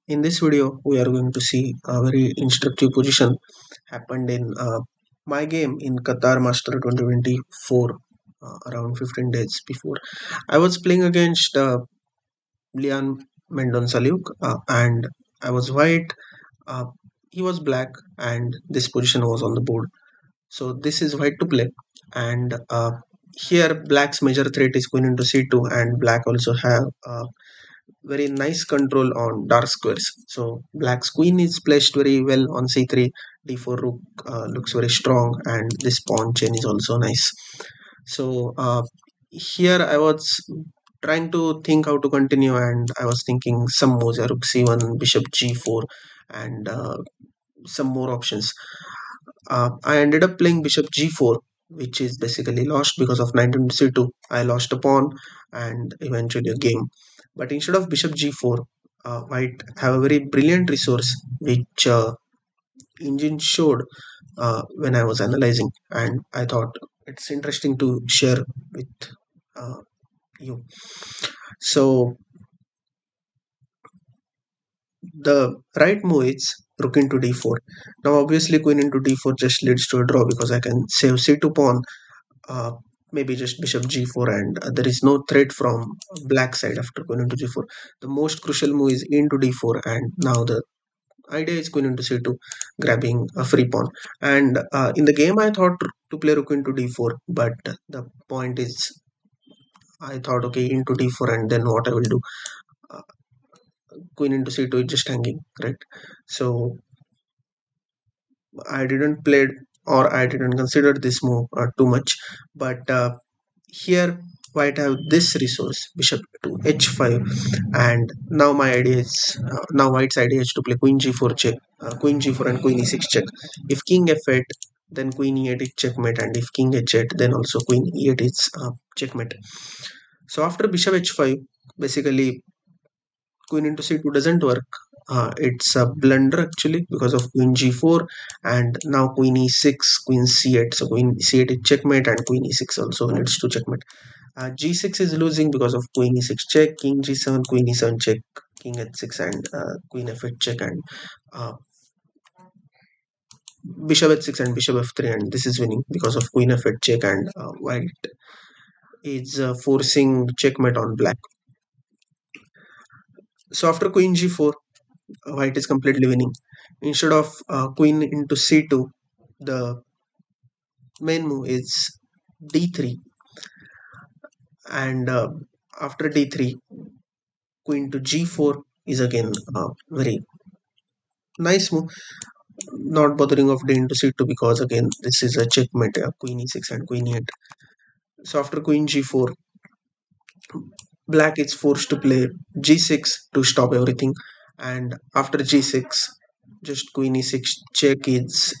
In this video, we are going to see a very instructive position happened in my game in Qatar Master 2024 around 15 days before. I was playing against Leon Mendonça Luke and I was white, uh, he was black, and this position was on the board. So this is white to play, and here black's major threat is queen into c2, and black also have very nice control on dark squares. So black's queen is placed very well on c3, d4 rook looks very strong, and this pawn chain is also nice. So here I was trying to think how to continue, and I was thinking some moves, rook c1, bishop g4, and some more options. I ended up playing bishop g4, which is basically lost because of knight into c2. I lost a pawn and eventually a game. But instead of bishop g4, white have a very brilliant resource which engine showed when I was analyzing, and I thought it's interesting to share with uh, you. So the right move is rook into d4. Now obviously queen into d4 just leads to a draw because I can save c2 pawn, uh, maybe just bishop g4, and there is no threat from black side after queen into g4. The most crucial move is into d4, and now the idea is queen into c2, grabbing a free pawn. And in the game I thought to play rook into d4, but the point is I thought okay, into d4, and then what I will do, uh, queen into c2 is just hanging, right? So I didn't play, or I didn't consider this move too much. But here white have this resource, bishop to h5, and now my idea is now white's idea is to play queen g4 check, queen g4 and queen e6 check. If king f8, then queen e8 is checkmate, and if king h8, then also queen e8 is checkmate. So after bishop h5, basically queen into c2 doesn't work. It's a blunder actually because of queen g4, and now queen e6, queen c8. So queen c8 is checkmate, and queen e6 also leads to checkmate. G6 is losing because of queen e6 check, king g7, queen e7 check, king h6, and queen f8 check, and uh, bishop h6 and bishop f3, and this is winning because of queen f8 check, and white is forcing checkmate on black. So after queen g4, white is completely winning. Instead of queen into c2, the main move is d3, and after d3, queen to g4 is again a very nice move. Not bothering of d into c2 because again this is a checkmate, queen e6 and queen e8. So after queen g4, black is forced to play g6 to stop everything, and after g6, just queen e6 check is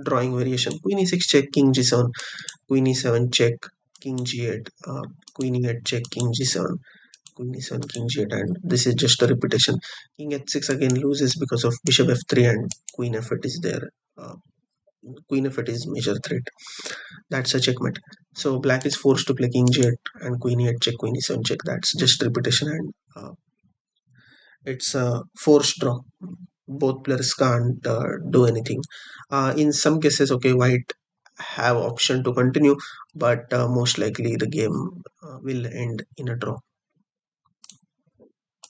drawing variation. Queen e6 check, king g7, queen e7 check, king g8, queen e8 check, king g7, queen e7, king g8, and this is just a repetition. King h6 again loses because of bishop f3, and queen f8 is there. uh, Queen f8 is major threat. That's a checkmate. So black is forced to play king g8 and queen e8 check, queen e7 check. That's just repetition, and it's a forced draw. Both players can't do anything. In some cases, okay, white have option to continue, but most likely the game will end in a draw.